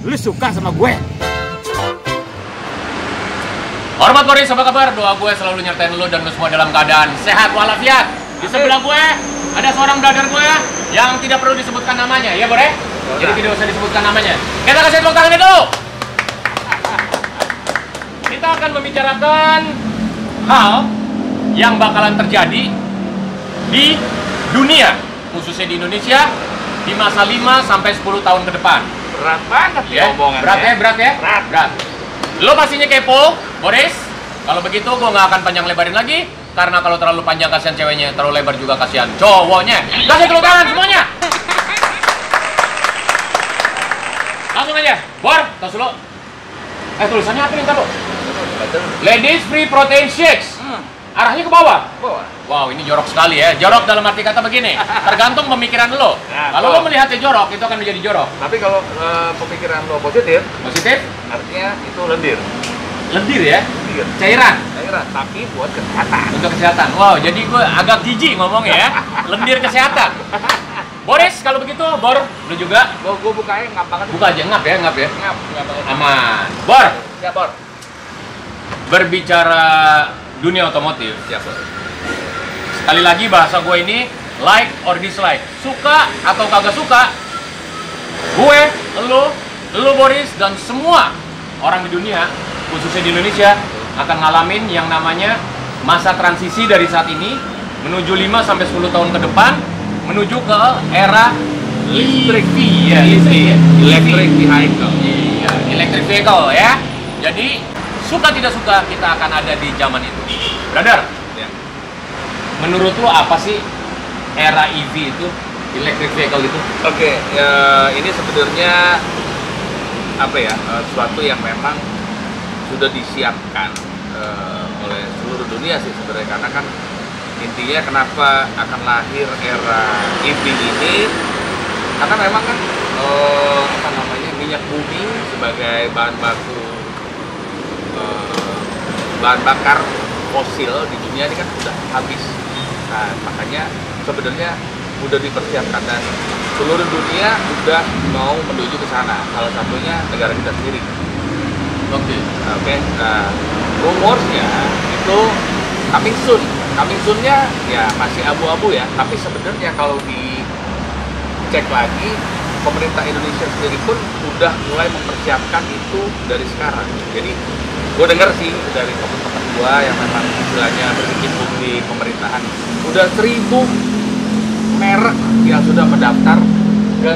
lu suka sama gue. Hormat Boris, apa kabar? Doa gue selalu nyertain lu dan lu semua dalam keadaan sehat walafiat. Di sebelah gue ada seorang brother gue yang tidak perlu disebutkan namanya, ya Bore? Jadi tidak usah disebutkan namanya. Kita kasih tepuk tangan dulu. Kita akan membicarakan hal yang bakalan terjadi di dunia, khususnya di Indonesia, di masa 5 sampai 10 tahun ke depan. Berat banget Ya, omongan. berat ya? Berat. Lo pastinya kepo, Boris. Kalau begitu gue nggak akan panjang lebarin lagi, karena kalau terlalu panjang kasihan ceweknya, terlalu lebar juga kasihan cowoknya. Kasih tepuk tangan semuanya. Langsung aja, Bor, tos dulu. Tulisannya apa nih ntar lo? Ladies Free Protein Shakes. Arahnya ke bawah. Wow, ini jorok sekali ya. Jorok dalam arti kata begini, tergantung pemikiran lo. Nah, kalau lo melihatnya jorok, itu akan menjadi jorok. Tapi kalau pemikiran lo positif, Positif? artinya itu lendir. Lendir ya? Lendir. Cairan? Cairan, tapi buat kesehatan. Untuk kesehatan. Wow, jadi gue agak jijik ngomongnya ya. Lendir kesehatan. Boris, kalau begitu, Bor, lu juga? Gue bukain ngap banget. Buka aja, ngap ya. Ngap banget. Aman. Bor, Ya, Bor. berbicara dunia otomotif. Siap, Bor. Sekali lagi bahasa gue ini, like or dislike. Suka atau kagak suka, gue, lu Boris, dan semua orang di dunia, khususnya di Indonesia, akan ngalamin yang namanya masa transisi dari saat ini menuju 5 sampai 10 tahun ke depan, menuju ke era Listrik. EV ya, listrik. Electric vehicle. Iya, electric vehicle ya. Jadi suka tidak suka kita akan ada di zaman itu. Brother, Ya. menurut lu apa sih era EV itu, electric vehicle itu? Oke, ya, ini sebenarnya apa ya? Sesuatu yang memang sudah disiapkan oleh seluruh dunia sih sebenarnya, karena kan intinya kenapa akan lahir era EV ini, karena memang kan apa namanya, minyak bumi sebagai bahan bakar fosil di dunia ini kan sudah habis. Nah, makanya sebenarnya udah dipersiapkan dan seluruh dunia udah mau menuju ke sana. Salah satunya negara kita sendiri. Oke. Nah, rumorsnya itu coming soon. Coming soon-nya ya masih abu-abu ya. Tapi sebenarnya kalau dicek lagi, pemerintah Indonesia sendiri pun udah mulai mempersiapkan itu dari sekarang. Jadi gue dengar sih dari teman-teman gue yang memang istilahnya berkecimpung di pemerintahan, udah 1000 merek yang sudah mendaftar ke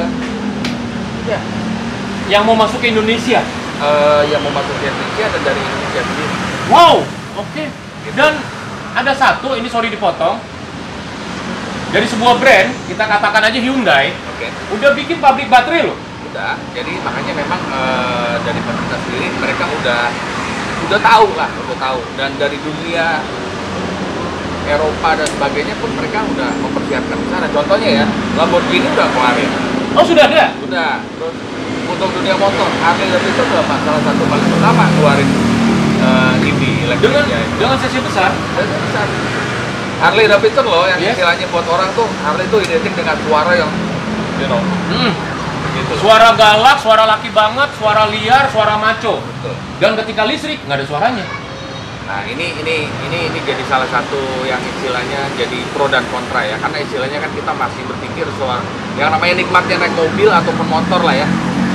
ya, Yang mau masuk ke Indonesia? yang mau masuk ke Indonesia dan dari Indonesia sendiri. Wow, oke. Dan ada satu, ini sorry dipotong, dari sebuah brand, kita katakan aja Hyundai, Oke. udah bikin pabrik baterai loh. Udah, jadi makanya memang dari pemerintah sendiri mereka udah tahu lah, udah tahu, dan dari dunia Eropa dan sebagainya pun mereka udah mempersiapkan di sana. Contohnya ya, Lamborghini udah keluarin. Oh, sudah ada? Udah. Terus untuk dunia motor, Harley Davidson udah salah satu paling pertama keluarin EV electric Dengan sesi besar. dan besar. Harley Davidson loh yang Yes. istilahnya buat orang tuh, Harley itu identik dengan suara yang gitu. Suara galak, suara laki banget, suara liar, suara maco. Betul. Dan ketika listrik nggak ada suaranya. Nah, ini jadi salah satu yang istilahnya jadi pro dan kontra ya, karena istilahnya kan kita masih berpikir soal yang namanya nikmatnya naik mobil ataupun motor lah ya,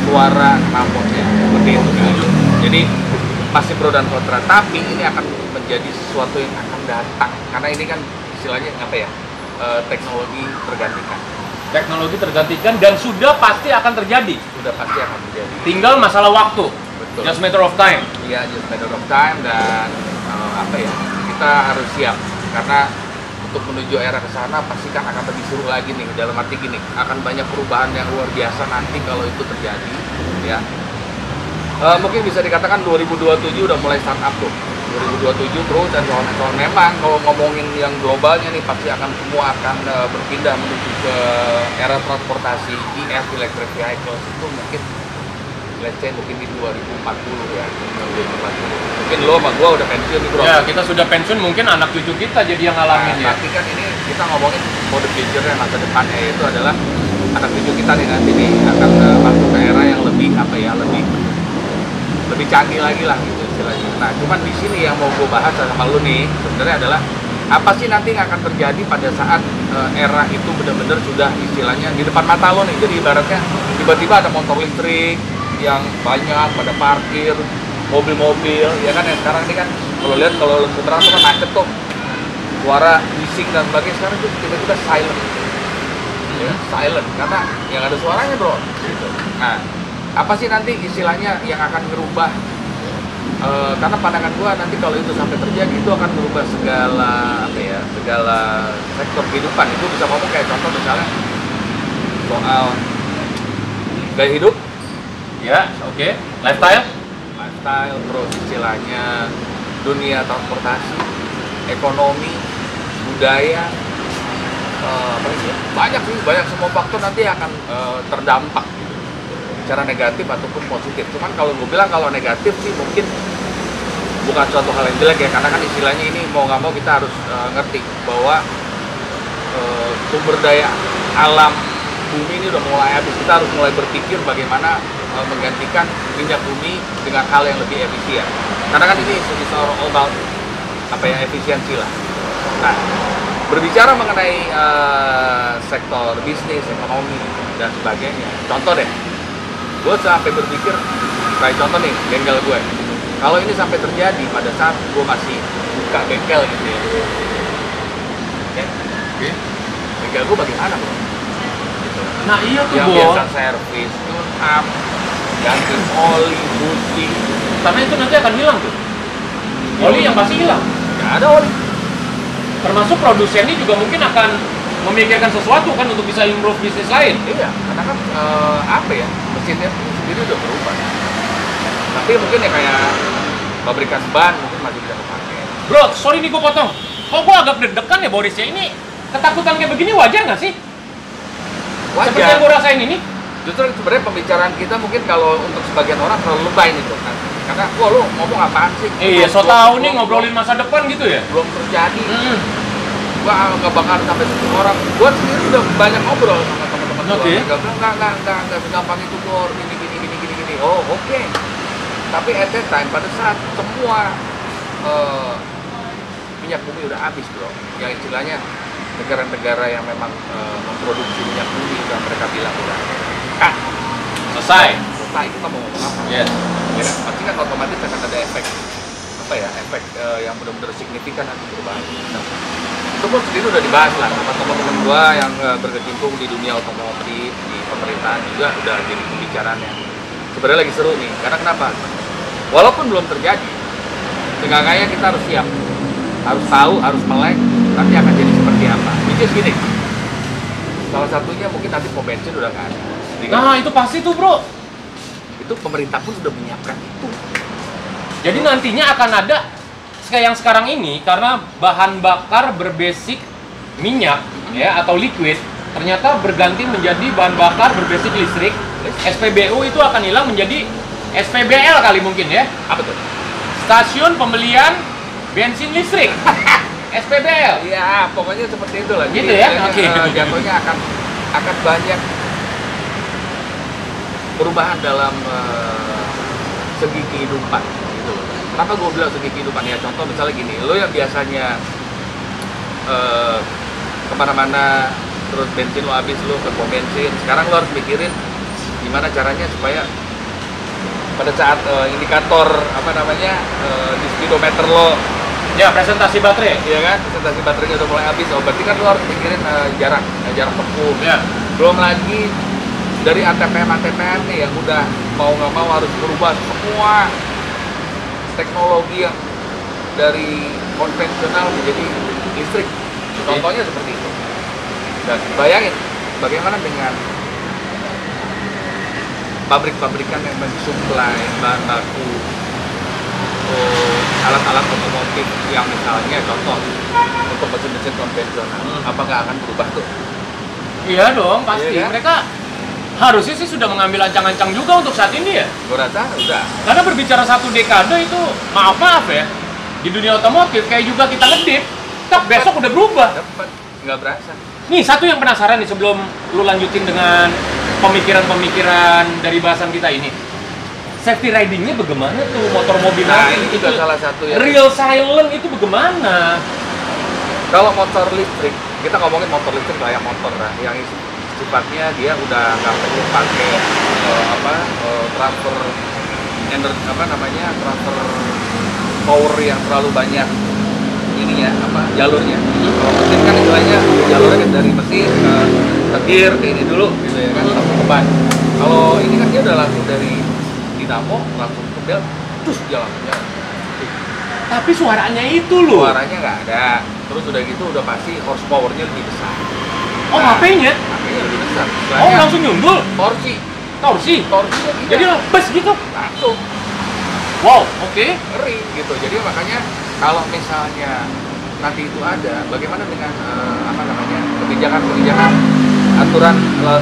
suara knalpotnya seperti itu kan. Jadi masih pro dan kontra, tapi ini akan menjadi sesuatu yang akan datang, karena ini kan istilahnya apa ya, teknologi tergantikan. Teknologi tergantikan dan sudah pasti akan terjadi. Sudah pasti akan terjadi. Tinggal masalah waktu. Betul. Just matter of time. Iya, just matter of time, dan apa ya, kita harus siap karena untuk menuju era ke sana pasti kan akan lebih seru lagi nih, dalam arti gini, akan banyak perubahan yang luar biasa nanti kalau itu terjadi ya. Mungkin bisa dikatakan 2027 udah mulai startup tuh, 2027 terus, dan soal memang kalau ngomongin yang globalnya nih pasti akan semua akan berpindah menuju ke era transportasi EV, electric vehicles, itu mungkin let's say mungkin di 2040 ya, 2040. Mungkin lo sama gua udah pensiun nih bro. Ya, kita sudah pensiun, mungkin anak cucu kita jadi yang ngalamin ya. Tapi kan ini kita ngomongin mode future-nya, masa depannya itu adalah anak cucu kita nih nanti nih akan masuk ke era yang lebih apa ya, lebih canggih lagi lah gitu istilahnya. Nah, cuman di sini yang mau gue bahas sama lu nih sebenarnya adalah apa sih nanti yang akan terjadi pada saat era itu benar-benar sudah istilahnya di depan mata lo nih. Jadi ibaratnya tiba-tiba ada motor listrik yang banyak pada parkir, mobil-mobil, ya kan yang sekarang ini kan kalau lihat kalau seberang tuh kan macet tuh, suara bising dan sebagainya. Sekarang tuh tiba-tiba silent, ya, silent karena yang ada suaranya bro. Gitu. Nah, apa sih nanti istilahnya yang akan merubah? Karena pandangan gua nanti kalau itu sampai terjadi itu akan merubah segala apa ya, segala sektor kehidupan. Itu bisa ngomong kayak contoh misalnya soal gaya hidup, Ya, oke. Lifestyle. terus istilahnya dunia transportasi, ekonomi, budaya, apa sih? Banyak semua faktor nanti akan terdampak secara negatif ataupun positif. Cuman kalau gue bilang kalau negatif sih mungkin bukan suatu hal yang jelek ya, karena kan istilahnya ini mau nggak mau kita harus ngerti bahwa sumber daya alam bumi ini udah mulai habis. Kita harus mulai berpikir bagaimana menggantikan minyak bumi dengan hal yang lebih efisien. Karena kan ini all about apa ya, efisiensi lah. Nah, berbicara mengenai sektor bisnis, ekonomi dan sebagainya. Contoh deh, gue sampai berpikir kayak contoh nih bengkel gue. Kalau ini sampai terjadi pada saat gue masih buka bengkel gitu ya, okay. Bengkel gue bagaimana bro? Gitu. Nah iya tuh yang Bo. biasa servis, tune up, ganti oli, busi. Karena itu nanti akan hilang tuh. Oli yang pasti hilang. Nggak ada oli. Termasuk produsennya juga mungkin akan memikirkan sesuatu kan untuk bisa improve bisnis lain. Iya, karena kan apa ya, mesinnya sendiri udah berubah. Tapi mungkin ya kayak pabrikan ban mungkin masih bisa dipakai. Bro, sorry nih gue potong. Kok gue agak deg-degan ya Boris ya? Ini ketakutan kayak begini wajar nggak sih? Wajar. Seperti yang gue rasain ini. Justru sebenarnya pembicaraan kita mungkin kalau untuk sebagian orang terlalu lebay nih tuh kan. Karena wah lu ngomong apaan sih? Iya, so tau nih ngobrolin masa depan gitu ya. Belum terjadi. Gua nggak bakal sampai 10 orang. Gua sendiri udah banyak ngobrol sama teman-teman gua. Oke. Nggak segampang itu Bor. Gini. Oh oke. Tapi at that time pada saat semua minyak bumi udah habis bro. Yang istilahnya negara-negara yang memang memproduksi minyak bumi udah mereka bilang udah Selesai. kita mau ngomong apa? Yes. Ya, pasti kan otomatis akan ada efek apa ya, efek yang benar-benar signifikan nanti perubahan. Nah, itu pun sendiri udah dibahas lah sama teman-teman gua yang berkecimpung di dunia otomotif, di pemerintahan juga udah jadi pembicaraan yang sebenarnya lagi seru nih. Karena kenapa? Walaupun belum terjadi, seenggaknya kita harus siap, harus tahu, harus melek nanti akan jadi seperti apa. Which is gini, salah satunya mungkin nanti pom bensin udah nggak ada. Nah itu pasti tuh bro. Itu pemerintah pun sudah menyiapkan itu. Jadi nantinya akan ada kayak yang sekarang ini karena bahan bakar berbasis minyak ya atau liquid ternyata berganti menjadi bahan bakar berbasis listrik. SPBU itu akan hilang menjadi SPBL kali mungkin ya. Apa tuh? Stasiun pembelian bensin listrik. SPBL. Iya, pokoknya seperti itulah. Gitu ya? Oke. Jatuhnya akan banyak perubahan dalam segi kehidupan gitu loh. Kenapa gue bilang segi kehidupan ya? Contoh misalnya gini, lo yang biasanya kemana-mana terus bensin lo habis, lo ke pom bensin, sekarang lo harus mikirin gimana caranya supaya pada saat indikator apa namanya di speedometer lo Ya presentasi baterai. iya kan, presentasi baterainya udah mulai habis, oh berarti kan lo harus mikirin jarak tempuh. Ya. Belum lagi dari ATPM nih yang udah mau nggak mau harus berubah semua teknologi yang dari konvensional menjadi listrik. Contohnya seperti itu. Dan bayangin bagaimana dengan pabrik-pabrikan yang mensuplai bahan baku alat-alat otomotif yang misalnya contoh untuk mesin-mesin konvensional, apa nggak akan berubah tuh? Iya dong pasti. Iya kan? Mereka harusnya sih sudah mengambil ancang-ancang juga untuk saat ini ya. Gue rasa udah. Karena berbicara 1 dekade itu maaf ya di dunia otomotif kayak juga kita ngedip, tak besok udah berubah. Cepet, nggak berasa. Nih satu yang penasaran nih sebelum lu lanjutin dengan pemikiran-pemikiran dari bahasan kita ini. safety ridingnya bagaimana tuh motor mobil Nah, nanti? ini juga salah satu ya. Real silent itu bagaimana? Kalau motor listrik, kita ngomongin motor listrik kayak motor lah, yang sifatnya dia udah nggak perlu pakai transfer transfer power yang terlalu banyak ininya jalurnya. Kalau mesin kan istilahnya jalurnya kan dari mesin ke gear ke ini dulu gitu ya kan, langsung ke ban. Kalau ini kan dia udah langsung dari dinamo langsung ke bel, terus jalan. Tapi suaranya itu loh. Suaranya nggak ada. Terus udah gitu udah pasti horsepower-nya lebih besar. Oh, HP-nya? HP-nya lebih besar. Oh, Istilahnya langsung nyundul. torsi. Torsinya Iya. jadi bus gitu. Langsung Wow, oke. ngeri gitu. Jadi makanya kalau misalnya nanti itu ada, bagaimana dengan kebijakan aturan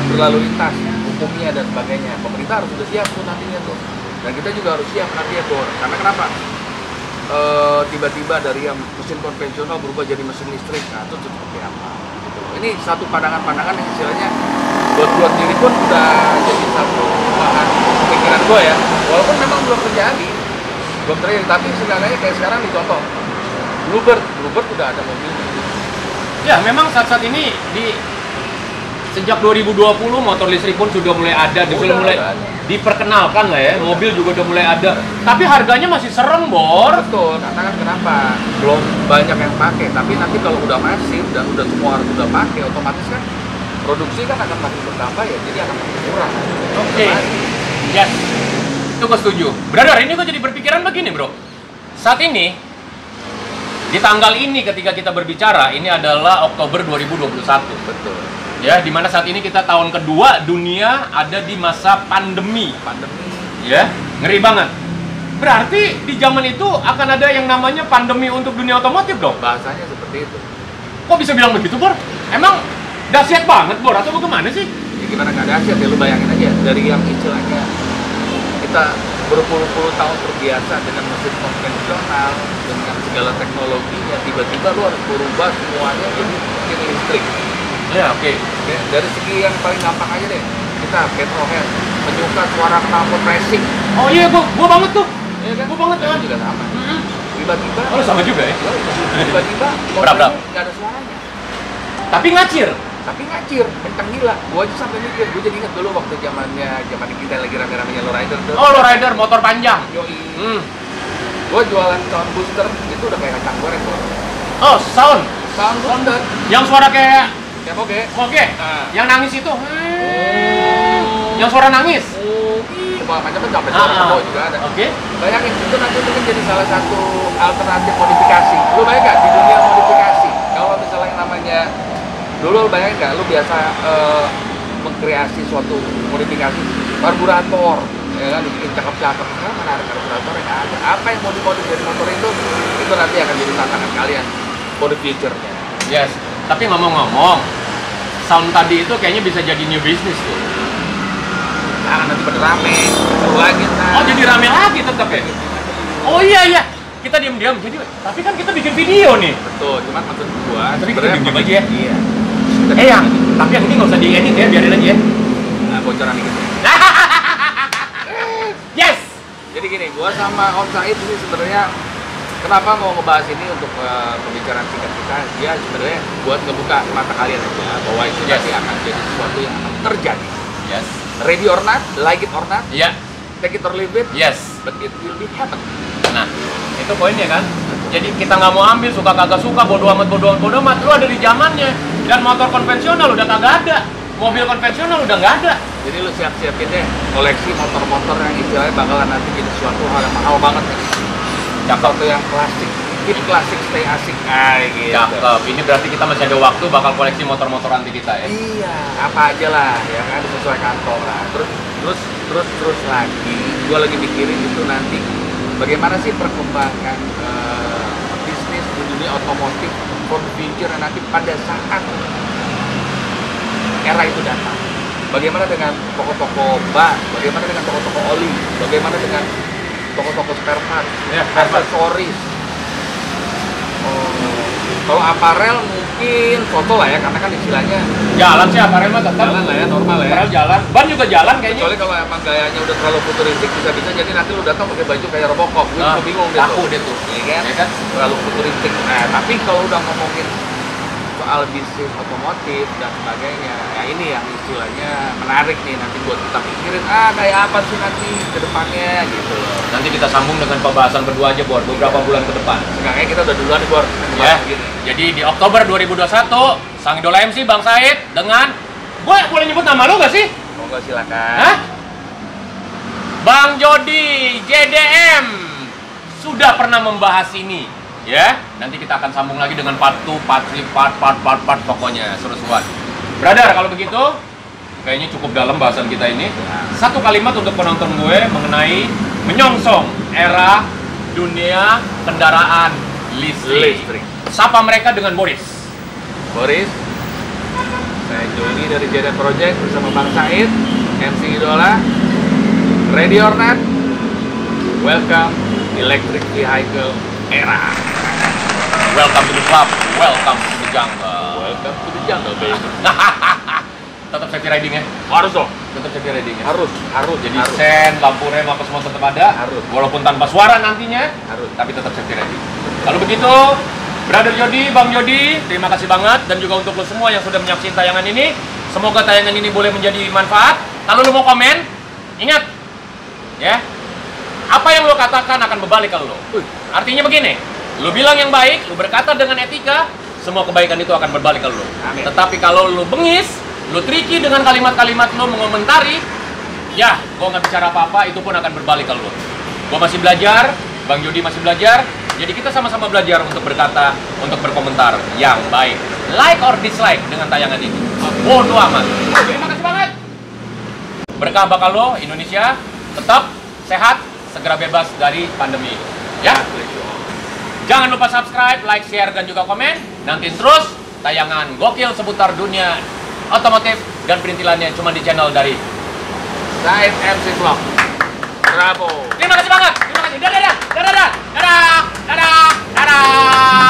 berlalu lintas, hukumnya dan sebagainya. Pemerintah harus sudah siap tuh nantinya tuh. Dan kita juga harus siap nantinya tuh. Karena kenapa? Tiba-tiba dari yang mesin konvensional berubah jadi mesin listrik, nah itu seperti apa? Gitu. Ini satu pandangan-pandangan yang istilahnya buat diri pun udah jadi satu bahan pikiran gue ya. Walaupun memang belum terjadi, tapi sebenarnya kayak sekarang dicontoh. Bluebird udah ada mobilnya. Ya, memang saat-saat ini sejak 2020 motor listrik pun sudah mulai ada, sudah mulai diperkenalkan lah ya. Mobil juga udah mulai ada. Tapi harganya masih serem, Bor. Betul, karena kan kenapa? Belum banyak yang pakai, tapi nanti kalau udah masif dan udah semua orang udah pakai, otomatis kan produksi kan akan makin bertambah ya, jadi akan makin kurang. Oke. Yes. Itu gue setuju. Brother, ini gue jadi berpikiran begini, bro. Saat ini, di tanggal ini ketika kita berbicara, ini adalah Oktober 2021. Betul. Ya, dimana saat ini kita tahun kedua, dunia ada di masa pandemi. Ya, ngeri banget. Berarti di zaman itu akan ada yang namanya pandemi untuk dunia otomotif dong? Bahasanya seperti itu. Kok bisa bilang begitu, Bor? Emang dahsyat banget, Bor? Atau bagaimana sih? Ya gimana nggak dahsyat ya, lu bayangin aja dari yang istilahnya kita berpuluh-puluh tahun terbiasa dengan mesin konvensional, dengan segala teknologinya, tiba-tiba lu harus berubah semuanya jadi mesin listrik. Ya, oke. Dari segi yang paling gampang aja deh, kita petrolhead penyuka suara knalpot racing. Oh iya, gua banget tuh. Iya kan? Gua banget kan? Juga sama. Tiba-tiba, Oh, sama juga ya? tiba-tiba Berapa? motornya nggak ada suaranya. Tapi ngacir. Tapi ngacir, kencang gila. Gua aja sampai mikir, gua jadi ingat dulu waktu zaman kita lagi rame-ramenya lowrider tuh. Oh, lowrider motor panjang. Yoi. Gua jualan sound booster itu udah kayak kacang goreng bro. Oh, sound Booster. yang suara kayak Kayak moge. moge. Nah. Yang nangis itu. Yang suara nangis. Macam-macam sampai suara kebo juga ada. Oke. Bayangin itu nanti mungkin jadi salah satu alternatif modifikasi. Lu bayangin nggak di dunia modifikasi? Kalau misalnya yang namanya dulu lu bayangin nggak, lu biasa mengkreasi suatu modifikasi karburator, ya kan, dibikin cakep-cakep. Sekarang mana ada karburator yang ada? Apa yang mau dimodif dari motor itu nanti akan jadi tantangan kalian for the future-nya. Yes. Tapi ngomong-ngomong, sound tadi itu kayaknya bisa jadi new business tuh. Nah, nanti pada rame, seru lagi ntar. Oh, jadi rame lagi tetap ya? Oh iya. Kita diam-diam. Jadi, tapi kan kita bikin video nih. Betul, cuman maksud gua Tapi kita sebenarnya diam-diam aja ya? Iya. Ya, tapi yang ini nggak usah di-edit ya, biarin aja ya. Nah, bocoran dikit. Yes! Jadi gini, gua sama Om Said ini sebenarnya kenapa mau ngebahas ini untuk pembicaraan singkat kita, dia sebenarnya buat ngebuka mata kalian aja bahwa itu nanti akan jadi sesuatu yang akan terjadi. Yes. Ready or not, like it or not, Iya. take it or leave it, Yes. but it will be happen. Nah, itu poinnya kan. Jadi kita nggak mau ambil, suka kagak suka, bodo amat. Lu ada di zamannya. Dan motor konvensional udah kagak ada. Mobil konvensional udah nggak ada. Jadi lu siap-siapin deh koleksi motor-motor yang istilahnya bakalan nanti jadi suatu hal yang mahal banget nih. Sesuatu yang klasik, keep klasik, stay asik. Gitu. Cakep. Ini berarti kita masih ada waktu bakal koleksi motor-motor anti kita ya. Iya, apa aja lah, ya kan, sesuai kantong lah. Terus lagi, gua lagi mikirin itu nanti bagaimana sih perkembangan bisnis di dunia otomotif for the future nanti pada saat era itu datang. Bagaimana dengan toko-toko bak, bagaimana dengan toko-toko oli, bagaimana dengan toko-toko spare part, Ya, spare part. aksesoris, Kalau aparel mungkin foto lah ya, karena kan istilahnya Jalan sih aparel mah tetap. jalan lah ya, normal ya. Aparel jalan. Ban juga jalan kayaknya. Kecuali kalau emang gayanya udah terlalu futuristik, bisa-bisa jadi nanti lu datang pakai baju kayak Robocop, gue juga bingung deh Laku tuh. deh tuh. Iya kan? Ya kan? Terlalu futuristik. Nah, tapi kalau udah ngomongin soal bisnis otomotif dan sebagainya, ya ini yang istilahnya menarik nih nanti buat kita pikirin, kayak apa sih nanti ke depannya gitu loh. Nanti kita sambung dengan pembahasan berdua aja, Bor, beberapa bulan ke depan. Sekarang kita udah duluan nih, Bor. Ya. Jadi di Oktober 2021, sang idola MC Bang Said dengan gue boleh nyebut nama lu gak sih? Monggo silakan. Hah? Bang Jody JDM sudah pernah membahas ini, ya. Nanti kita akan sambung lagi dengan part 2, part 3, part pokoknya seru-seruan. Brother, kalau begitu kayaknya cukup dalam bahasan kita ini. Satu kalimat untuk penonton gue mengenai menyongsong era dunia kendaraan listrik. Sapa mereka dengan Boris. Boris, saya Jody dari JDM Project bersama Bang Said, MC Idola. Ready or not? Welcome electric vehicle era. Welcome to the club, welcome to the jungle. Welcome to the jungle, baby. Tetap safety riding ya? Harus dong. Tetap safety riding ya? Harus. Jadi harus. sen, lampu rem apa semua tetap ada. Harus. Walaupun tanpa suara nantinya, Harus. tapi tetap safety riding. Kalau begitu, Brother Jody, Bang Jody, terima kasih banget. Dan juga untuk lo semua yang sudah menyaksikan tayangan ini, semoga tayangan ini boleh menjadi manfaat. Kalau lo mau komen, ingat, ya, apa yang lo katakan akan berbalik ke lo. Artinya begini, lo bilang yang baik, lo berkata dengan etika, semua kebaikan itu akan berbalik ke lo. Amin. Tetapi kalau lo bengis, lo tricky dengan kalimat-kalimat lo mengomentari, ya, gue nggak bicara apa-apa, itu pun akan berbalik ke lo. Gue masih belajar, Bang Jody masih belajar, jadi kita sama-sama belajar untuk berkata, untuk berkomentar yang baik. Like or dislike dengan tayangan ini. Bodoh amat. Terima kasih banget. Berkah bakal lo, Indonesia, tetap sehat, segera bebas dari pandemi. Ya. Jangan lupa subscribe, like, share, dan juga komen. Nanti terus tayangan gokil seputar dunia otomotif dan perintilannya cuma di channel dari Said MC Vlog. Bravo. Terima kasih banget. Terima kasih. Dadah, dadah, dadah, dadah, dadah, dadah, dadah.